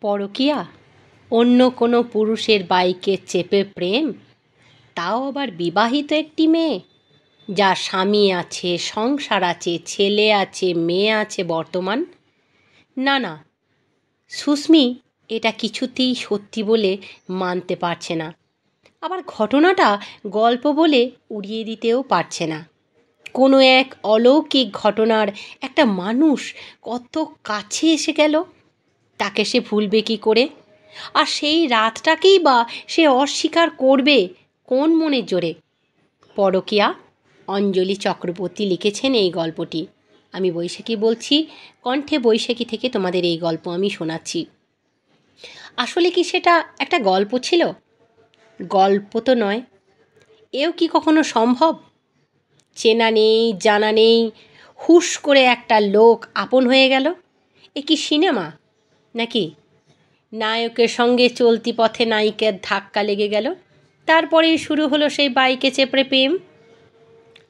পরকীয়া, অন্য কোনো পুরুষের বাইকে চেপে প্রেম, তাও আবার বিবাহিত একটি মেয়ে, যার স্বামী আছে, সংসার আছে, ছেলে আছে, মেয়ে আছে বর্তমান। না না, সুস্মি এটা কিছুতেই সত্যি বলে মানতে পারছে না। আবার ঘটনাটা গল্প বলে উড়িয়ে দিতেও পারছে না। কোনো এক অলৌকিক ঘটনার একটা মানুষ কত কাছে এসে গেল, তাকে সে ভুলবে কি করে? আর সেই রাতটাকেই বা সে অস্বীকার করবে কোন মনের জোরে? পরকীয়া, অঞ্জলি চক্রবর্তী লিখেছেন এই গল্পটি। আমি বৈশাখী বলছি, কণ্ঠে বৈশাখী থেকে তোমাদের এই গল্প আমি শোনাচ্ছি। আসলে কি সেটা একটা গল্প ছিল? গল্প তো নয়। এও কি কখনো সম্ভব? চেনা নেই, জানা নেই, হুশ করে একটা লোক আপন হয়ে গেল। এ কি সিনেমা নাকি? নায়কের সঙ্গে চলতি পথে নায়িকার ধাক্কা লেগে গেল, তারপরেই শুরু হলো সেই বাইকে চেপড়ে প্রেম।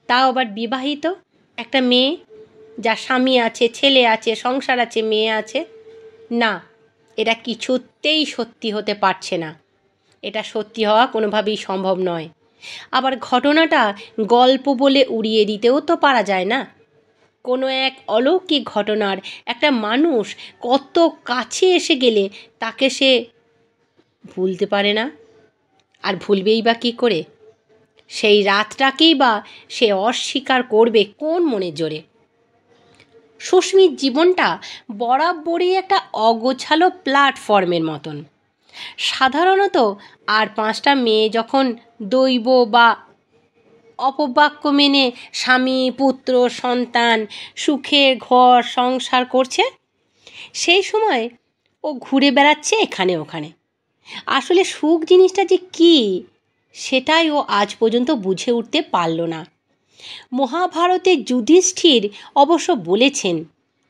তাও আবার বিবাহিত একটা মেয়ে, যার স্বামী আছে, ছেলে আছে, সংসার আছে, মেয়ে আছে। না, এটা কিছুতেই সত্যি হতে পারছে না। এটা সত্যি হওয়া কোনোভাবেই সম্ভব নয়। আবার ঘটনাটা গল্প বলে উড়িয়ে দিতেও তো পারা যায় না। কোনো এক অলৌকিক ঘটনার একটা মানুষ কত কাছে এসে গেলে তাকে সে ভুলতে পারে না। আর ভুলবেই বা কী করে? সেই রাতটাকেই বা সে অস্বীকার করবে কোন মনের জোরে? সুস্মির জীবনটা বরাবরই একটা অগোছালো প্ল্যাটফর্মের মতন। সাধারণত আর পাঁচটা মেয়ে যখন দৈব বা অপবাক্য মেনে স্বামী, পুত্র, সন্তান, সুখের ঘর সংসার করছে, সেই সময় ও ঘুরে বেড়াচ্ছে এখানে ওখানে। আসলে সুখ জিনিসটা যে কী, সেটাই ও আজ পর্যন্ত বুঝে উঠতে পারল না। মহাভারতে যুধিষ্ঠির অবশ্য বলেছেন,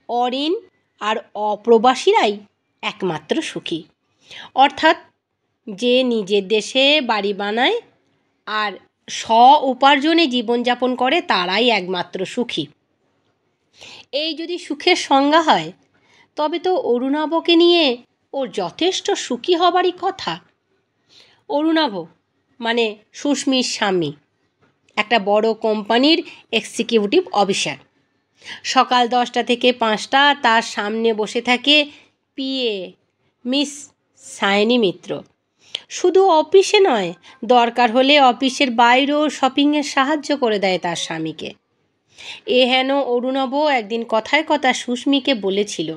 অরিন আর অপ্রবাসীরাই একমাত্র সুখী। অর্থাৎ যে নিজের দেশে বাড়ি বানায় আর স্ব উপার্জনে জীবনযাপন করে তারাই একমাত্র সুখী। এই যদি সুখের সংজ্ঞা হয়, তবে তো অরুণাভকে নিয়ে ওর যথেষ্ট সুখী হবারই কথা। অরুণাভ মানে সুস্মির স্বামী, একটা বড় কোম্পানির এক্সিকিউটিভ অফিসার। সকাল 10টা থেকে 5টা তার সামনে বসে থাকে পিএ মিস সায়নী মিত্র। শুধু অফিসে নয়, দরকার হলে অফিসের বাইরেও শপিংয়ের সাহায্য করে দেয় তার স্বামীকে। এ হেন অরুণাভ একদিন কথায় কথা সুস্মিকে বলেছিল,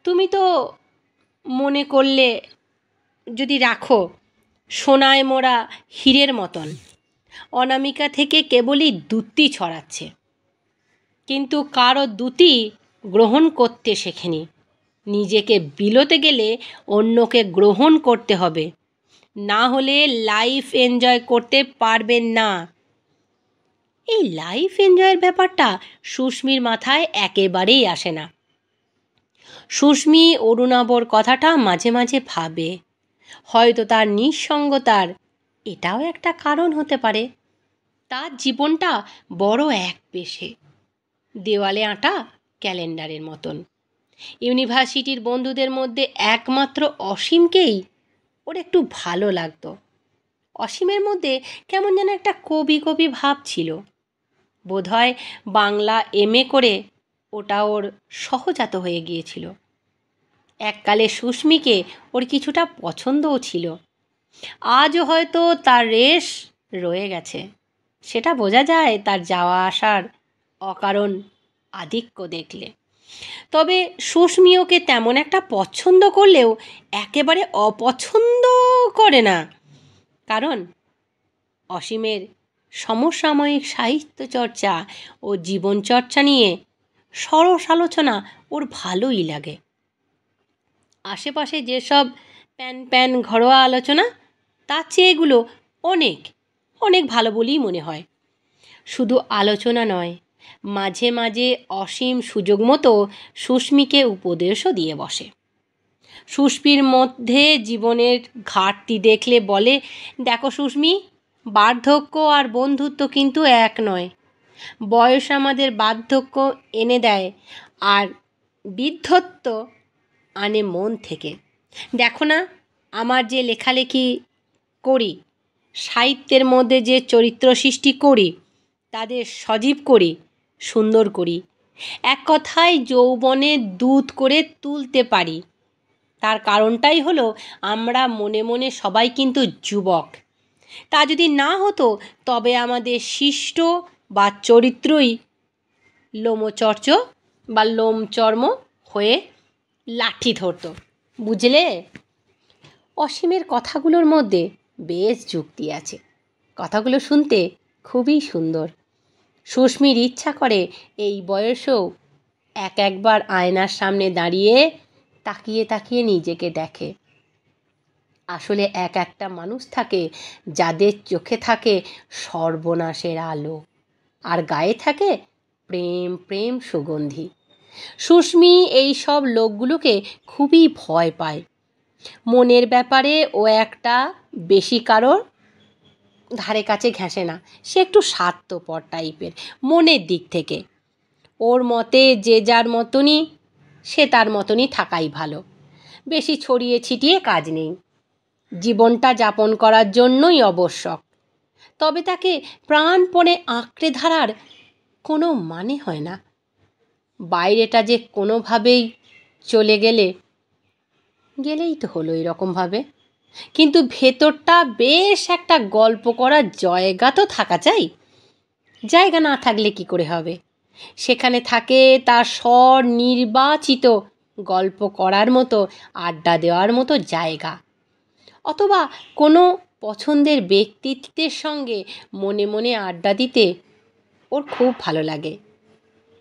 তুমি তো মনে করলে যদি রাখো সোনায় মোড়া হীরের মতন, অনামিকা থেকে কেবলই দ্যুতি ছড়াচ্ছে, কিন্তু কারো দ্যুতি গ্রহণ করতে শেখেনি। নিজেকে বিলোতে গেলে অন্যকে গ্রহণ করতে হবে, না হলে লাইফ এনজয় করতে পারবেন না। এই লাইফ এনজয়ের ব্যাপারটা সুস্মির মাথায় একেবারেই আসে না। সুস্মি অরুণাভর কথাটা মাঝে মাঝে ভাবে, হয়তো তার নিঃসঙ্গতার এটাও একটা কারণ হতে পারে। তার জীবনটা বড় একপেশে, দেওয়ালে আঁটা ক্যালেন্ডারের মতন। ইউনিভার্সিটির বন্ধুদের মধ্যে একমাত্র অসীমকেই ওর একটু ভালো লাগতো। অসীমের মধ্যে কেমন যেন একটা কবি কবি ভাব ছিল। বোধহয় বাংলা এমএ করে ওটা ওর সহজাত হয়ে গিয়েছিল। এককালে সুস্মিকে ওর কিছুটা পছন্দও ছিল। আজও হয়তো তার রেশ রয়ে গেছে, সেটা বোঝা যায় তার যাওয়া আসার অকারণ আধিক্য দেখলে। তবে সুস্মি ওকে তেমন একটা পছন্দ করলেও একেবারে অপছন্দ করে না, কারণ অসীমের সমসাময়িক সাহিত্য চর্চা ও জীবন চর্চা নিয়ে সরস আলোচনা ওর ভালোই লাগে। আশেপাশে যেসব প্যান প্যান ঘরোয়া আলোচনা, তার চেয়ে এগুলো অনেক অনেক ভালো বলেই মনে হয়। শুধু আলোচনা নয়, মাঝে মাঝে অসীম সুযোগ মতো সুস্মিকে উপদেশও দিয়ে বসে। সুস্মির মধ্যে জীবনের ঘাটতি দেখলে বলে, দেখো সুস্মি, বার্ধক্য আর বন্ধুত্ব কিন্তু এক নয়। বয়স আমাদের বার্ধক্য এনে দেয় আর বৃদ্ধত্ব আনে মন থেকে। দেখো না, আমার যে লেখালেখি করি, সাহিত্যের মধ্যে যে চরিত্র সৃষ্টি করি, তাদের সজীব করি, সুন্দর করি, এক কথায় যৌবনের দুধ করে তুলতে পারি। তার কারণটাই হলো আমরা মনে মনে সবাই কিন্তু যুবক। তা যদি না হতো তবে আমাদের শিষ্ট বা চরিত্রই লোমচর্চ বা লোমচর্ম হয়ে লাঠি ধরতো, বুঝলে? অসীমের কথাগুলোর মধ্যে বেশ যুক্তি আছে। কথাগুলো শুনতে খুবই সুন্দর। সুস্মির ইচ্ছা করে এই বয়সেও একবার আয়নার সামনে দাঁড়িয়ে তাকিয়ে তাকিয়ে নিজেকে দেখে। আসলে একটা মানুষ থাকে যাদের চোখে থাকে সর্বনাশের আলো, আর গায়ে থাকে প্রেম প্রেম সুগন্ধি। সুস্মি এই সব লোকগুলোকে খুবই ভয় পায়। মনের ব্যাপারে ও একটা বেশি কারোর ধারে কাছে ঘেঁষে না। সে একটু স্বার্থপর টাইপের মনের দিক থেকে। ওর মতে যে যার মতনই, সে তার মতনই থাকাই ভালো। বেশি ছড়িয়ে ছিটিয়ে কাজ নেই, জীবনটা যাপন করার জন্যই আবশ্যক। তবে তাকে প্রাণপণে আঁকড়ে ধরার কোনো মানে হয় না। বাইরেটা যে কোনোভাবেই চলে গেলেই তো হলো এরকমভাবে, কিন্তু ভেতরটা বেশ একটা গল্প করার জায়গা তো থাকা চাই। জায়গা না থাকলে কি করে হবে? সেখানে থাকে তার স্বনির্বাচিত গল্প করার মতো, আড্ডা দেওয়ার মতো জায়গা, অথবা কোনো পছন্দের ব্যক্তিত্বের সঙ্গে মনে মনে আড্ডা দিতে ওর খুব ভালো লাগে।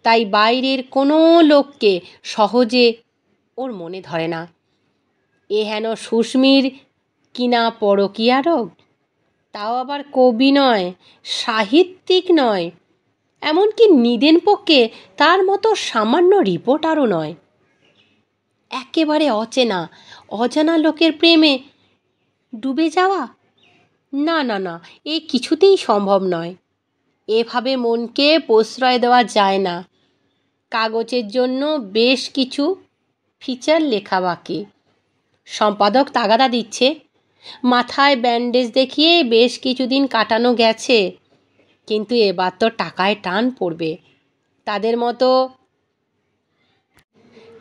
তাই বাইরের কোনো লোককে সহজে ওর মনে ধরে না। এ হেন সুস্মির কিনা পরকীয়া রোগ, তাও আবার কবি নয়, সাহিত্যিক নয়, এমনকি নিদেন পক্ষে তার মতো সামান্য রিপোর্টারও নয়। একেবারে অচেনা অজানা লোকের প্রেমে ডুবে যাওয়া, না না না, এ কিছুতেই সম্ভব নয়। এভাবে মনকে প্রশ্রয় দেওয়া যায় না। কাগজের জন্য বেশ কিছু ফিচার লেখা বাকি। সম্পাদক তাগাদা দিচ্ছে। মাথায় ব্যান্ডেজ দেখিয়ে বেশ কিছুদিন কাটানো গেছে, কিন্তু এবার তো টাকায় টান পড়বে। তাদের মতো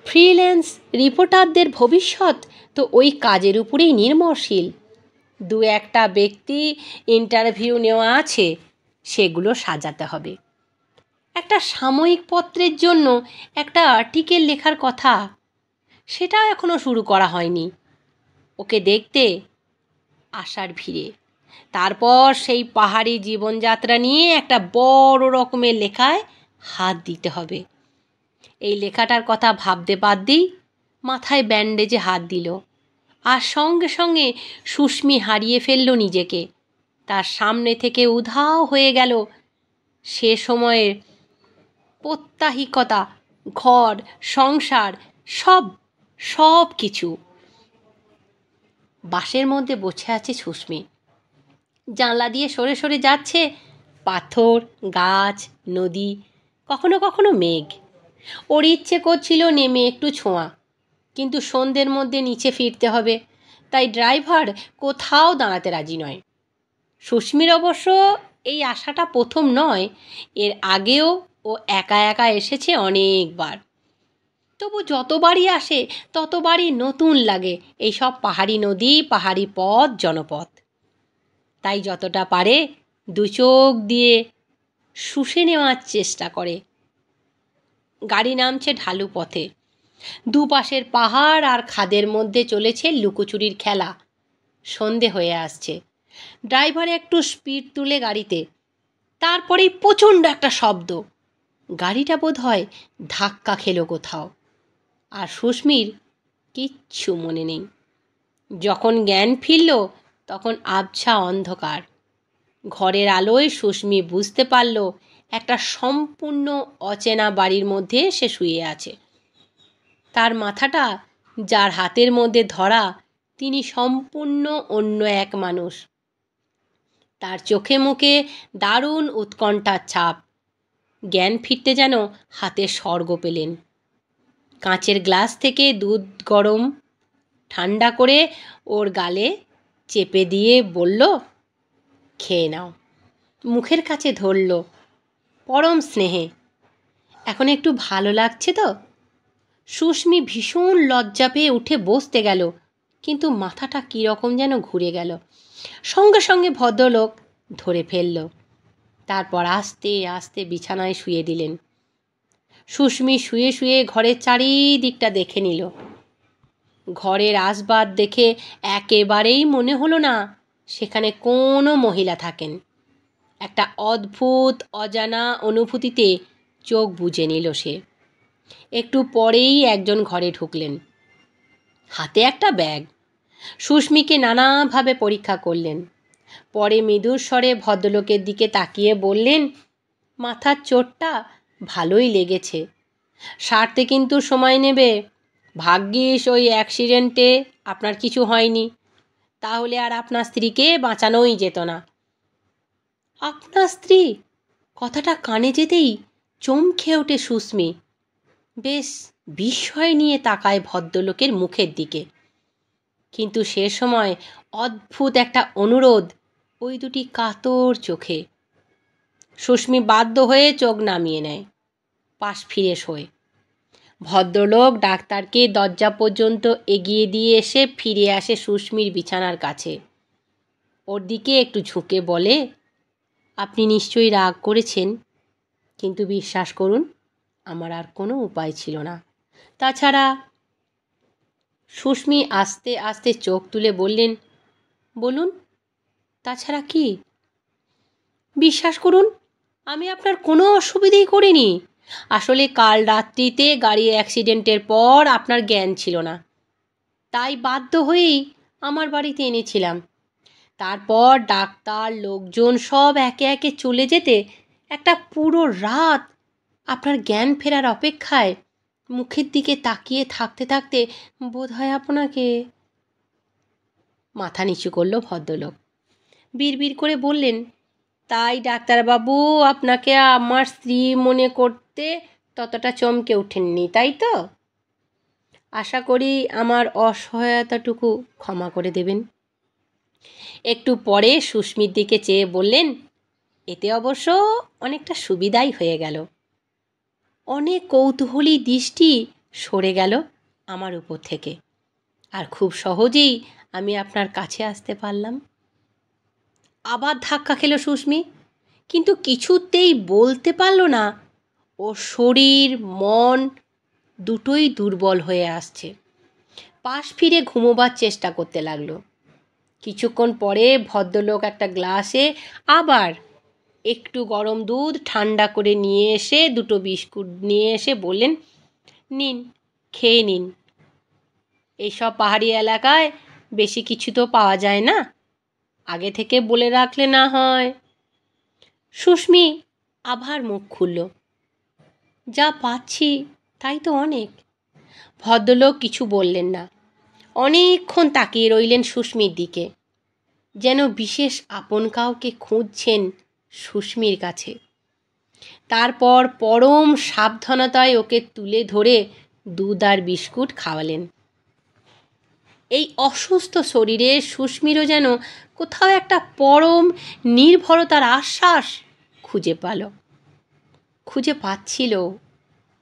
ফ্রিল্যান্স রিপোর্টারদের ভবিষ্যৎ তো ওই কাজের উপরেই নির্ভরশীল। দু একটা ব্যক্তি ইন্টারভিউ নেওয়া আছে, সেগুলো সাজাতে হবে। একটা সাময়িক পত্রের জন্য একটা আর্টিকেল লেখার কথা, সেটাও এখনও শুরু করা হয়নি। ওকে দেখতে আসার ভিড়ে তারপর সেই পাহাড়ি জীবনযাত্রা নিয়ে একটা বড় রকমের লেখায় হাত দিতে হবে। এই লেখাটার কথা ভাবতে বাদই মাথায় ব্যান্ডেজে হাত দিল, আর সঙ্গে সঙ্গে সুস্মি হারিয়ে ফেলল নিজেকে। তার সামনে থেকে উধাও হয়ে গেল সে সময়ের প্রত্যাহিকতা, ঘর সংসার, সব সব কিছু। বাসের মধ্যে বসে আছে সুস্মি। জানলা দিয়ে সরে সরে যাচ্ছে পাথর, গাছ, নদী, কখনো কখনো মেঘ। ওর ইচ্ছে করছিল নেমে একটু ছোঁয়া, কিন্তু সন্ধ্যের মধ্যে নিচে ফিরতে হবে, তাই ড্রাইভার কোথাও দাঁড়াতে রাজি নয়। সুস্মির অবশ্য এই আশাটা প্রথম নয়, এর আগেও ও একা একা এসেছে অনেকবার। তবু যতবারই আসে ততবারই নতুন লাগে এই সব পাহাড়ি নদী, পাহাড়ি পথ, জনপথ। তাই যতটা পারে দু চোখ দিয়ে শুষে নেওয়ার চেষ্টা করে। গাড়ি নামছে ঢালু পথে। দুপাশের পাহাড় আর খাদের মধ্যে চলেছে লুকোচুরির খেলা। সন্ধে হয়ে আসছে। ড্রাইভার একটু স্পিড তুলে গাড়িতে, তারপরেই প্রচণ্ড একটা শব্দ। গাড়িটা বোধ হয় ধাক্কা খেলো কোথাও। আর সুস্মির কিচ্ছু মনে নেই। যখন জ্ঞান ফিরল তখন আবছা অন্ধকার। ঘরের আলোয় সুস্মি বুঝতে পারল একটা সম্পূর্ণ অচেনা বাড়ির মধ্যে সে শুয়ে আছে। তার মাথাটা যার হাতের মধ্যে ধরা, তিনি সম্পূর্ণ অন্য এক মানুষ। তার চোখে মুখে দারুণ উৎকণ্ঠার ছাপ। জ্ঞান ফিরতে যেন হাতে স্বর্গ পেলেন। কাঁচের গ্লাস থেকে দুধ গরম ঠান্ডা করে ওর গালে চেপে দিয়ে বলল, খেয়ে নাও। মুখের কাছে ধরল পরম স্নেহে। এখন একটু ভালো লাগছে তো? সুস্মি ভীষণ লজ্জা পেয়ে উঠে বসতে গেল, কিন্তু মাথাটা কীরকম যেন ঘুরে গেল। সঙ্গে সঙ্গে ভদ্রলোক ধরে ফেলল, তারপর আস্তে আস্তে বিছানায় শুয়ে দিলেন। সুস্মি শুয়ে শুয়ে ঘরের চারিদিকটা দেখে নিল। ঘরের আসবাব দেখে একেবারেই মনে হলো না সেখানে কোনো মহিলা থাকেন। একটা অদ্ভুত অজানা অনুভূতিতে চোখ বুজে নিল সে। একটু পরেই একজন ঘরে ঢুকলেন, হাতে একটা ব্যাগ। সুস্মিকে নানাভাবে পরীক্ষা করলেন, পরে মৃদুর স্বরে ভদ্রলোকের দিকে তাকিয়ে বললেন, মাথার চোটটা ভালোই লেগেছে, সারতে কিন্তু সময় নেবে। ভাগ্যিস ওই অ্যাক্সিডেন্টে আপনার কিছু হয়নি, তাহলে আর আপনার স্ত্রীকে বাঁচানোই যেত না। আপনার স্ত্রী কথাটা কানে যেতেই চমকে ওঠে সুস্মি। বেশ বিস্ময় নিয়ে তাকায় ভদ্রলোকের মুখের দিকে, কিন্তু সে সময় অদ্ভুত একটা অনুরোধ ওই দুটি কাতর চোখে। সুস্মি বাধ্য হয়ে চোখ নামিয়ে নেয়, পাশ ফিরে শোয়। ভদ্রলোক ডাক্তারকে দরজা পর্যন্ত এগিয়ে দিয়ে এসে ফিরে আসে সুস্মির বিছানার কাছে। ওর দিকে একটু ঝুঁকে বলে, আপনি নিশ্চয়ই রাগ করেছেন, কিন্তু বিশ্বাস করুন আমার আর কোনো উপায় ছিল না। তাছাড়া। সুস্মি আস্তে আস্তে চোখ তুলে বললেন, বলুন, তাছাড়া কি? বিশ্বাস করুন আমি আপনার কোনো অসুবিধেই করিনি। আসলে কাল রাত্রিতে গাড়ি অ্যাক্সিডেন্টের পর আপনার জ্ঞান ছিল না, তাই বাধ্য হয়েই আমার বাড়িতে এনেছিলাম। তারপর ডাক্তার লোকজন সব একে একে চলে যেতে একটা পুরো রাত আপনার জ্ঞান ফেরার অপেক্ষায় মুখের দিকে তাকিয়ে থাকতে থাকতে বোধহয় আপনাকে। মাথা নিচু করল ভদ্রলোক, বিড়বিড় করে বললেন, তাই ডাক্তারবাবু আপনাকে আমার স্ত্রী মনে করতে ততটা চমকে ওঠেননি, তাই তো? আশা করি আমার অসহায়তাটুকু ক্ষমা করে দেবেন। একটু পরে সুস্মির দিকে চেয়ে বললেন, এতে অবশ্য অনেকটা সুবিধাই হয়ে গেল। অনেক কৌতূহলী দৃষ্টি সরে গেল আমার উপর থেকে, আর খুব সহজেই আমি আপনার কাছে আসতে পারলাম। আবার ধাক্কা খেল সুস্মি, কিন্তু কিছুতেই বলতে পারল না ওর শরীর মন দুটোই দুর্বল হয়ে আসছে। পাশ ফিরে ঘুমোবার চেষ্টা করতে লাগলো। কিছুক্ষণ পরে ভদ্রলোক একটা গ্লাসে আবার একটু গরম দুধ ঠান্ডা করে নিয়ে এসে দুটো বিস্কুট নিয়ে এসে বললেন, নিন, খেয়ে নিন। এইসব পাহাড়ি এলাকায় বেশি কিছু তো পাওয়া যায় না, আগে থেকে বলে রাখলে না হয়। সুস্মি আবার মুখ খুলল, যা পাচ্ছি তাই তো অনেক। ভদ্রলোক কিছু বললেন না, অনেকক্ষণ তাকিয়ে রইলেন সুস্মির দিকে, যেন বিশেষ আপন কাউকে খুঁজছেন সুস্মির কাছে। তারপর পরম সাবধানতায় ওকে তুলে ধরে দুধ আর বিস্কুট খাওয়ালেন। এই অসুস্থ শরীরে সুস্মিরও যেন কোথাও একটা পরম নির্ভরতার আশ্বাস খুঁজে পাচ্ছিল।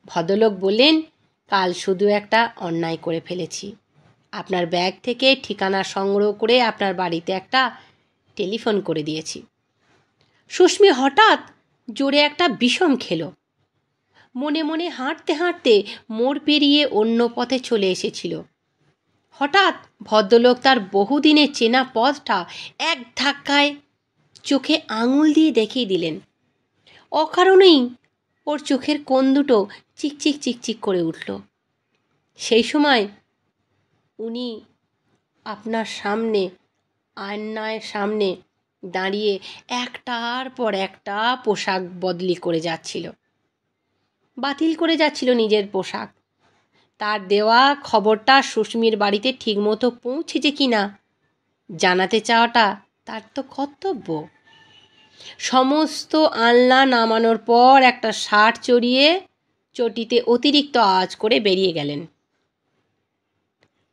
ভদ্রলোক বললেন, কাল শুধু একটা অন্যায় করে ফেলেছি। আপনার ব্যাগ থেকে ঠিকানা সংগ্রহ করে আপনার বাড়িতে একটা টেলিফোন করে দিয়েছি। সুস্মি হঠাৎ জোরে একটা বিষম খেল। মনে মনে হাঁটতে হাঁটতে মোড় পেরিয়ে অন্য পথে চলে এসেছিল। হঠাৎ ভদ্রলোক তার বহুদিনের চেনা পথটা এক ধাক্কায় চোখে আঙুল দিয়ে দেখিয়ে দিলেন। অকারণেই ওর চোখের কোণ দুটো চিকচিক চিকচিক করে উঠল। সেই সময় উনি আপনার সামনে, আয়নার সামনে দাঁড়িয়ে একটার পর একটা পোশাক বাতিল করে যাচ্ছিল নিজের পোশাক। তার দেওয়া খবরটা সুস্মির বাড়িতে ঠিকমতো পৌঁছেছে কিনা জানাতে চাওয়াটা তার তো কর্তব্য। সমস্ত আলনা নামানোর পর একটা শার্ট চড়িয়ে চটিতে অতিরিক্ত আওয়াজ করে বেরিয়ে গেলেন।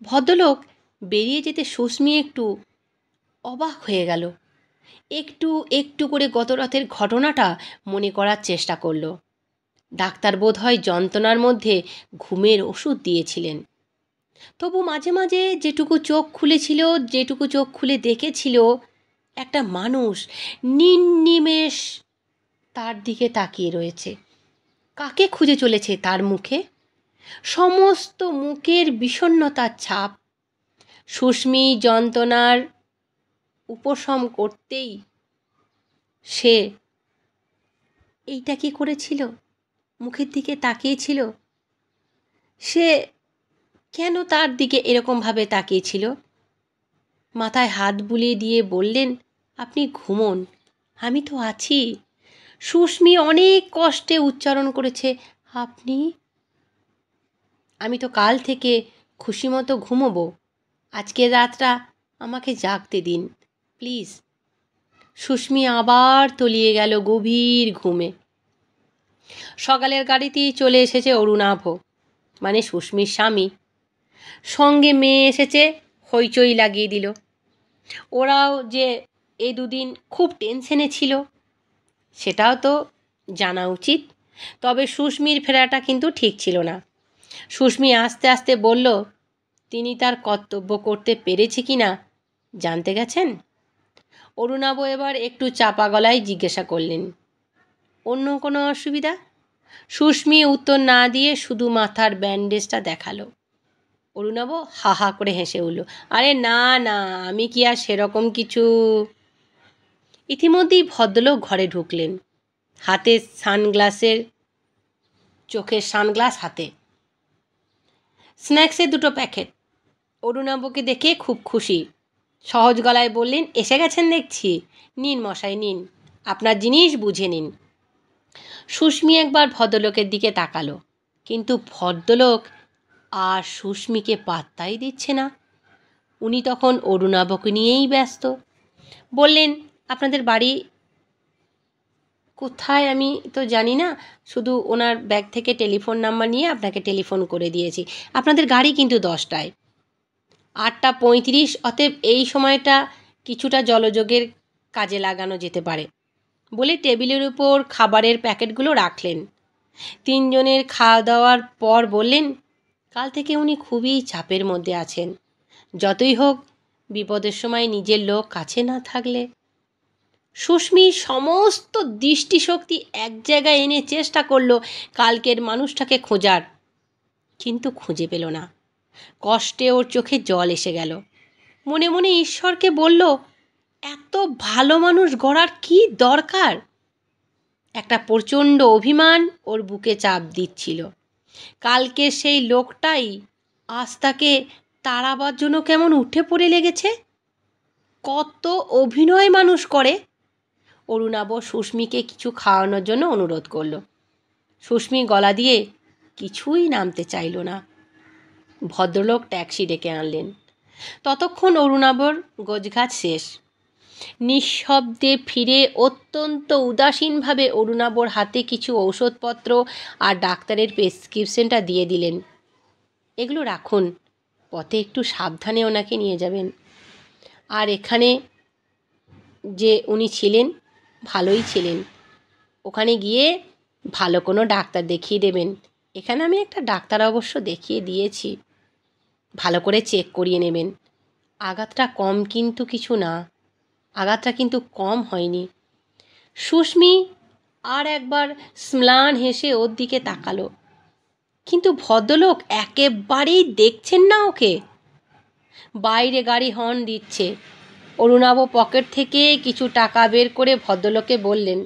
ভদ্রলোক বেরিয়ে যেতে সুস্মি একটু অবাক হয়ে গেল। একটু একটু করে গত রাতের ঘটনাটা মনে করার চেষ্টা করলো। ডাক্তার বোধহয় যন্ত্রণার মধ্যে ঘুমের ওষুধ দিয়েছিলেন। তবু মাঝে মাঝে যেটুকু চোখ খুলেছিল, যেটুকু চোখ খুলে দেখেছিল, একটা মানুষ নির্নিমেষ তার দিকে তাকিয়ে রয়েছে। কাকে খুঁজে চলেছে তার মুখে? সমস্ত মুখের বিষণ্ণতার ছাপ। সুস্মি যন্ত্রণার উপশম করতেই সে এইটা কি করেছিল? মুখের দিকে তাকিয়েছিল। সে কেন তার দিকে এরকমভাবে তাকিয়েছিল? মাথায় হাত বুলিয়ে দিয়ে বললেন, আপনি ঘুমোন, আমি তো আছি। সুস্মি অনেক কষ্টে উচ্চারণ করেছে, আপনি? আমি তো কাল থেকে খুশি মতো ঘুমোবো। আজকের রাতটা আমাকে জাগতে দিন প্লিজ। সুস্মি আবার তলিয়ে গেল গভীর ঘুমে। সকালের গাড়িতেই চলে এসেছে অরুণাভ, মানে সুস্মির স্বামী। সঙ্গে মেয়ে এসেছে, হইচই লাগিয়ে দিল। ওরাও যে এই দুদিন খুব টেনশনে ছিল সেটাও তো জানা উচিত। তবে সুস্মির ফেরাটা কিন্তু ঠিক ছিল না। সুস্মি আস্তে আস্তে বলল, তিনি তার কর্তব্য করতে পেরেছে কি না জানতে গেছেন? অরুণাভ এবার একটু চাপা গলায় জিজ্ঞাসা করলেন, অন্য কোনো অসুবিধা? সুস্মি উত্তর না দিয়ে শুধু মাথার ব্যান্ডেজটা দেখালো। অরুণাভ হা হা করে হেসে উঠল, আরে না না, আমি কি আর সেরকম কিছু। ইতিমধ্যেই ভদ্রলোক ঘরে ঢুকলেন, হাতে সানগ্লাসের, চোখের সানগ্লাস হাতে, স্ন্যাক্সের 2টো প্যাকেট। অরুণাভকে দেখে খুব খুশি, সহজ গলায় বললেন, এসে গেছেন দেখছি, নিন মশাই নিন, আপনার জিনিস বুঝে নিন। সুস্মি একবার ভদ্রলোকের দিকে তাকালো, কিন্তু ভদ্রলোক আর সুস্মিকে পাত্তাই দিচ্ছে না। উনি তখন অরুণাভকে নিয়েই ব্যস্ত। বললেন, আপনাদের বাড়ি কোথায় আমি তো জানি না, শুধু ওনার ব্যাগ থেকে টেলিফোন নাম্বার নিয়ে আপনাকে টেলিফোন করে দিয়েছি। আপনাদের গাড়ি কিন্তু 10টায়, 8টা 35, অতএব এই সময়টা কিছুটা জলযোগের কাজে লাগানো যেতে পারে বলে টেবিলের উপর খাবারের প্যাকেটগুলো রাখলেন। 3জনের খাওয়া দাওয়ার পর বললেন, কাল থেকে উনি খুবই চাপের মধ্যে আছেন। যতই হোক বিপদের সময় নিজের লোক কাছে না থাকলে। সুস্মি সমস্ত দৃষ্টিশক্তি এক জায়গায় এনে চেষ্টা করলো কালকের মানুষটাকে খোঁজার, কিন্তু খুঁজে পেল না। কষ্টে ওর চোখে জল এসে গেল। মনে মনে ঈশ্বরকে বলল, এত ভালো মানুষ গড়ার কি দরকার? একটা প্রচণ্ড অভিমান ওর বুকে চাপ দিচ্ছিল। কালকে সেই লোকটাই আজ তাকে তাড়াবার জন্য কেমন উঠে পড়ে লেগেছে। কত অভিনয় মানুষ করে। অরুণাভ সুস্মিকে কিছু খাওয়ানোর জন্য অনুরোধ করল। সুস্মি গলা দিয়ে কিছুই নামতে চাইল না। ভদ্রলোক ট্যাক্সি ডেকে আনলেন। ততক্ষণ অরুণাভর গোছগাছ শেষ। নিঃশব্দে ফিরে অত্যন্ত উদাসীনভাবে অরুণাভর হাতে কিছু ঔষধপত্র আর ডাক্তারের প্রেসক্রিপশনটা দিয়ে দিলেন, এগুলো রাখুন, পথে একটু সাবধানে ওনাকে নিয়ে যাবেন। আর এখানে যে উনি ছিলেন ভালোই ছিলেন, ওখানে গিয়ে ভালো কোনো ডাক্তার দেখিয়ে দেবেন। এখানে আমি একটা ডাক্তার অবশ্য দেখিয়ে দিয়েছি, ভালো করে চেক করিয়ে নেবেন। আঘাতটা কম কিন্তু কিছু না, আঘাতটা কিন্তু কম হয়নি। সুস্মি আর একবার ম্লান হেসে ওর দিকে তাকালো, কিন্তু ভদ্রলোক একেবারেই দেখছেন না ওকে। বাইরে গাড়ি হর্ন দিচ্ছে। অরুণাভ পকেট থেকে কিছু টাকা বের করে ভদ্রলোককে বললেন,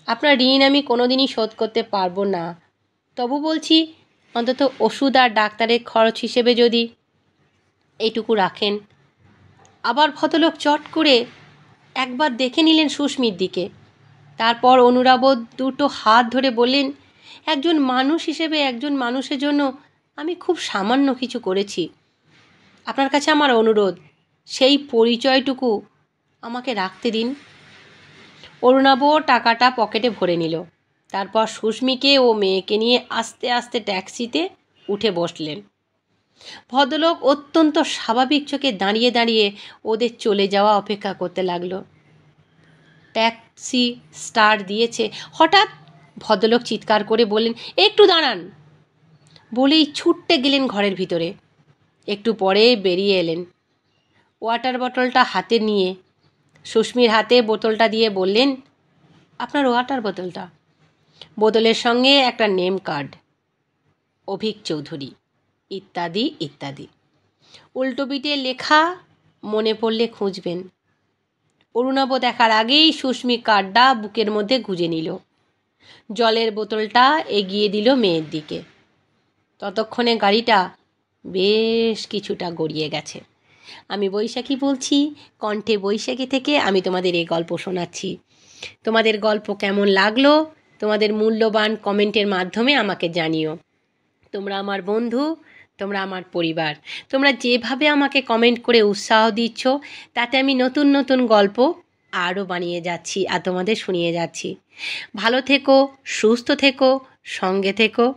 আপনার ঋণ আমি কোনোদিনই শোধ করতে পারবো না, তবু বলছি অন্তত ওষুধ আর ডাক্তারের খরচ হিসেবে যদি এইটুকু রাখেন। আবার ভদ্রলোক চট করে একবার দেখে নিলেন সুস্মির দিকে, তারপর অনুরাব 2টো হাত ধরে বললেন, একজন মানুষ হিসেবে একজন মানুষের জন্য আমি খুব সামান্য কিছু করেছি। আপনার কাছে আমার অনুরোধ, সেই পরিচয়টুকু আমাকে রাখতে দিন। অরুণাভ টাকাটা পকেটে ভরে নিল। তারপর সুস্মিকে ও মেয়েকে নিয়ে আস্তে আস্তে ট্যাক্সিতে উঠে বসলেন। ভদ্রলোক অত্যন্ত স্বাভাবিক চোখে দাঁড়িয়ে দাঁড়িয়ে ওদের চলে যাওয়া অপেক্ষা করতে লাগলো। ট্যাক্সি স্টার্ট দিয়েছে, হঠাৎ ভদ্রলোক চিৎকার করে বললেন, একটু দাঁড়ান, বলেই ছুটতে গেলেন ঘরের ভিতরে। একটু পরে বেরিয়ে এলেন, ওয়াটার বটলটা হাতে নিয়ে সুস্মির হাতে বোতলটা দিয়ে বললেন, আপনার ওয়াটার বোতলটা। বোতলের সঙ্গে একটা নেম কার্ড, অভিক চৌধুরী, ইত্যাদি ইত্যাদি। উল্টো পিঠে লেখা, মনে পড়লে খুঁজবেন। অরুণাভ দেখার আগেই সুস্মি কার্ডটা বুকের মধ্যে গুঁজে নিল, জলের বোতলটা এগিয়ে দিল মেয়ের দিকে। ততক্ষণে গাড়িটা বেশ কিছুটা গড়িয়ে গেছে। আমি বৈশাখী বলছি, কণ্ঠে বৈশাখী থেকে আমি তোমাদের এই গল্প শোনাচ্ছি। তোমাদের গল্প কেমন লাগলো তোমাদের মূল্যবান কমেন্টের মাধ্যমে আমাকে জানিও। তোমরা আমার বন্ধু, তোমরা আমার পরিবার, তোমরা যেভাবে আমাকে কমেন্ট করে উৎসাহ দিচ্ছ, তাতে আমি নতুন নতুন গল্প আরও বানিয়ে যাচ্ছি আর তোমাদের শুনিয়ে যাচ্ছি। ভালো থেকো, সুস্থ থেকো, সঙ্গে থেকো।